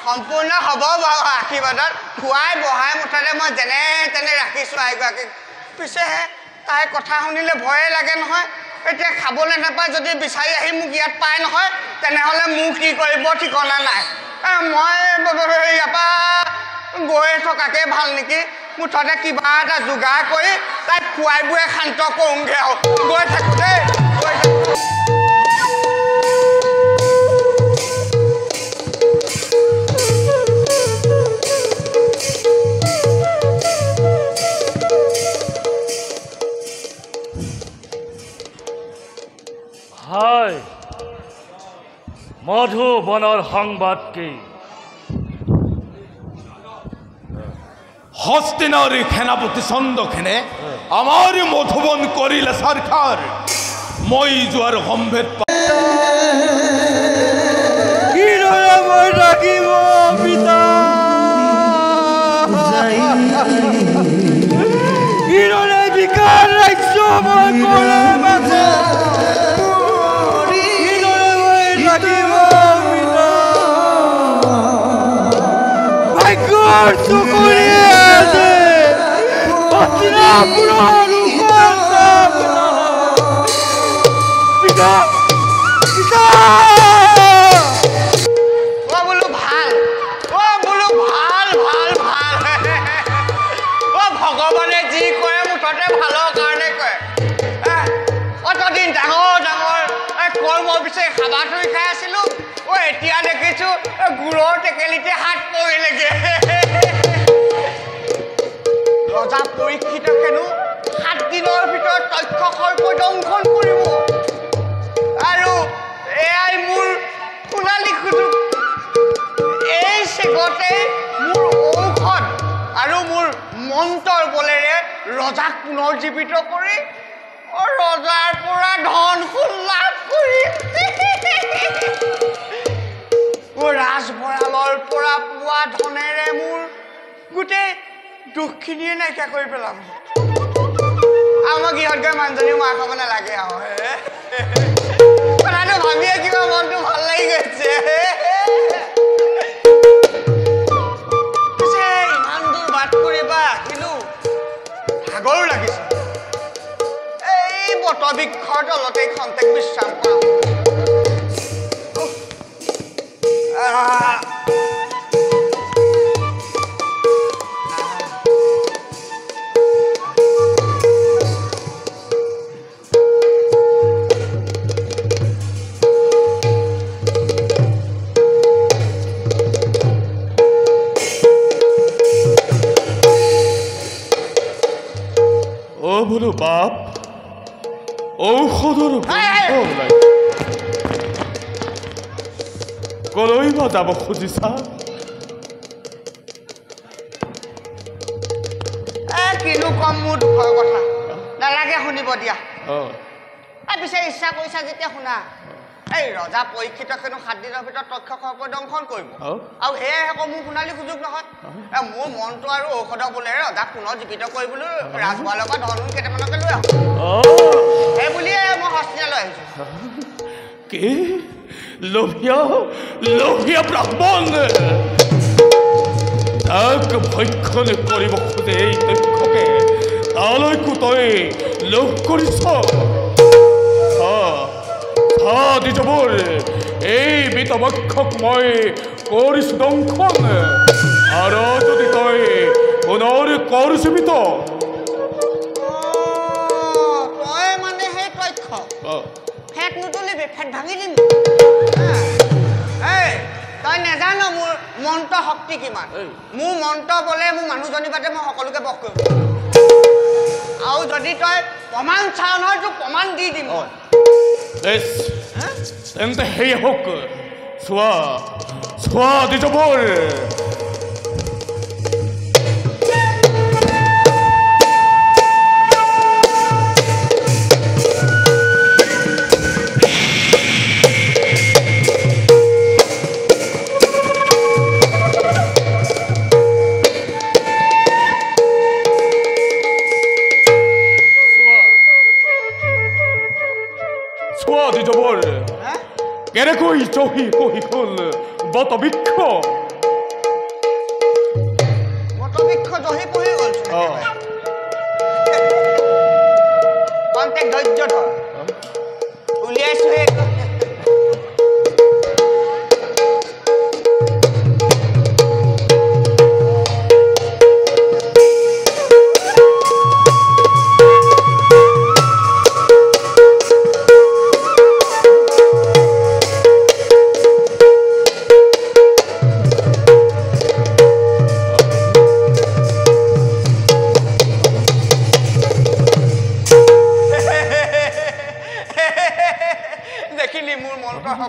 সম্পূৰ্ণ হ'ব বাৰু আশীৰ্বাদত খুৱাই বহাই মুঠতে মই যেনে তেনে ৰাখিছো আইগৰাকী পিছেহে তাই কথা শুনিলে ভয়ে লাগে নহয় এতিয়া খাবলৈ নাপায় যদি বিচাৰি আহি মোক ইয়াত পায় নহয় তেনেহ'লে মোক কি কৰিব ঠিকনা নাই মই ইয়াৰ পৰা গৈ থকাকে ভাল নেকি মুঠতে কিবা এটা যোগাৰ কৰি তাইক খুৱাই বুৱাই শান্ত কৰোঁগৈ আৰু গৈ থাকোঁ দেই গৈ থাকোঁ হায় মধুবনৰ সংবাদ কি হস্তিনাৰ সেনাপতি চন্দ্ৰখেনে আমাৰ মধুবন কৰিলে সৰকাৰ মই যোৱাৰ সম্ভেদ ভগৱানে যি কয় মুঠতে ভালৰ কাৰণে কয় অতদিন ডাঙৰ ডাঙৰ কৰ্ম বিচাৰি খাবা থৈ খাই আছিলো এতিয়া দেখিছো গুড়ৰ টেকেলিতে হাত পৰিলেগে ৰজা পৰীক্ষিত হেনো 7 দিনৰ ভিতৰত তক্ষ সৰ্প দংশন কৰিব আৰু এয়াই মোৰ সোণালী সুযোগ এই চেগতে মোৰ ঔষধ আৰু মোৰ মন্ত্ৰৰ বলেৰে ৰজাক পুনৰ্জীৱিত কৰি ৰজাৰ পৰা ধন ফুল লাভ কৰি ৰাজভঁৰালৰ পৰা পোৱা ধনেৰে মোৰ গোটেই দুখখিনিয়ে নাইকিয়া কৰি পেলাম আমাক ইহঁত গৈ মানুহজনীও মাৰ খাব নালাগে আৰু কথাটো ভাবিয়ে কিবা মনটো ভাল লাগি গৈছে পিছে ইমান দূৰ বাট কৰিবা কিন্তু ভাগৰো লাগিছে এই বটবৃক্ষৰ তলতে খন্তেক বিশ্ৰাম কৰা বোলো বাপ ঔষধৰ কলৈ বা যাব খুজিছা কিনো কম মোৰ দুখৰ কথা নালাগে শুনিব দিয়া পিছে ইচ্ছা কৰিছা যেতিয়া শুনা এই ৰজা পৰীক্ষিত হেনো 7 দিনৰ ভিতৰত তক্ষ সৰ্প দংশন কৰিব আৰু সেয়াই আকৌ মোৰ সোণালী সুযোগ নহয় মোৰ মনটো আৰু ঔষধৰ বোলেৰে ৰজাক পুনৰ জীৱিত কৰিবলৈ ৰাজভঁৰালৰ পৰা ধন কেইটামানকে লৈ আহোঁ সেই বুলিয়ে মই হস্তিনালৈ আহিছোঁ কি লোভিয়া ব্ৰাহ্মণ তাক ভক্ষণ কৰিব খোজে এই তক্ষকে তালৈকো তই লোভ কৰিছ দ্বিজবৰ এই বিতবক্ষক মই কৰিছো দংশন আৰু যদি তই পুনৰ কৰিছিবিত তই মানে সেই তক্ষ ফেট নুতুলিবি ফেট ভাঙি দিম তই নেজানো মোৰ মন্ত্ৰ শক্তি কিমান মোৰ মন্ত্ৰ বলে মোৰ মানুহজনী বাদে মই সকলোকে বশ কৰিব আৰু যদি তই প্ৰমাণ চাও নহয় তোক প্ৰমাণ দি দিম তেন্তে সেই হোক চোৱা দ্বিজবৰ কেনেকৈ চহি কহি হ'ল বটবৃক্ষ জহি পহি গ'ল কণ্টেক ধৈৰ্য ধৰ উলিয়াইছো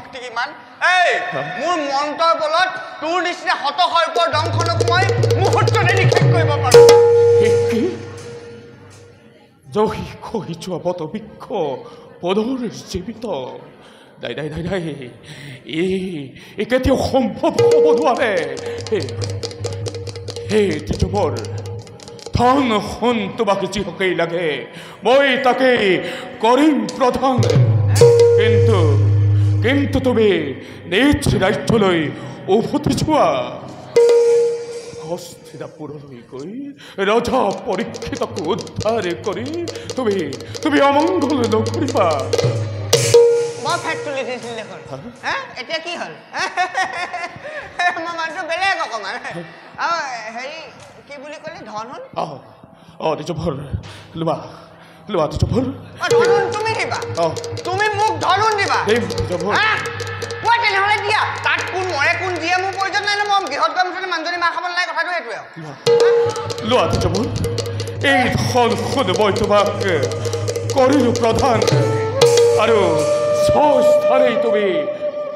শক্তি কিমান এই মোৰ মন্ত্ৰৰ বলত তোৰ নিচিনা হতসৰ্পৰ দংখনক মই মুহূৰ্ততে নিক্ষেপ কৰিব পাৰোঁ কি জহি খহি যোৱা বটবৃক্ষ পদৰ জীৱিত নাই নাই নাই নাই এই কেতিয়াও সম্ভৱ হ'ব নোৱাৰে হে তিজবৰ ধন সোণ তোমাক যিহকেই লাগে মই তাকেই কৰিম প্ৰধান কিন্তু তুমি নিজ ৰাজ্যলৈ উভতি যোৱা হস্তিনাপুৰলৈ গৈ ৰজা পৰীক্ষিতক উদ্ধাৰ কৰি তুমি অমংগল নকৰিবা মই ফেট তুলি দিছিল দেখোন এতিয়া কি হ'ল মই মানুহটো বেলেগ অকণমান হেৰি কি বুলি ক'লি ধন হ'ল তিজবৰ লোৱা তিজবৰ ধনুন তুমি দিবা তুমি মোক ধনুন দিবা তিজবৰ মই তেনেহ'লে দিয়া তাত কোন মৰে কোন দিয়ে মোৰ প্ৰয়োজন নাই মই গৃহত গৈ মুঠতে মানুহজনী মাৰ খাব নালাগে কথাটো সেইটোৱে লোৱা তিজবৰ এই ধন সোণ মই তোমাক কৰিলোঁ প্ৰধান আৰু স্থানেই তুমি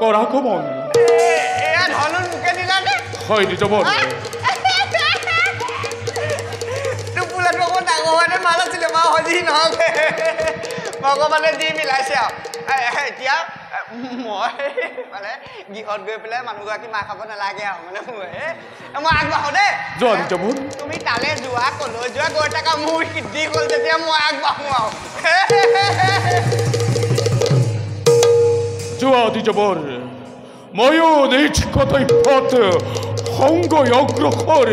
কৰা গমন এয়া ধনুন মোকে দিলানে হয় তিজবৰ টোপোলাটো অকণ ডাঙৰ হোৱাতে ভাল আছিলে মা সজি নহওক ভগৱানে যি মিলাইছে আৰু এতিয়া মই মানে গৃহত গৈ পেলাই মানুহগৰাকী মাৰ খাব নালাগে আৰু মানে মই আগবাঢ়ো দেই যোৱা তিজবৰ তুমি তালৈ যোৱা কলৈ যোৱা গৈ থাকা মোৰ সিদ্ধি হ'ল যেতিয়া মই আগবাঢ়ো আৰু যোৱা তিজবৰ ময়ো নিজ কৰ্তব্যত সংগ অগ্ৰসৰ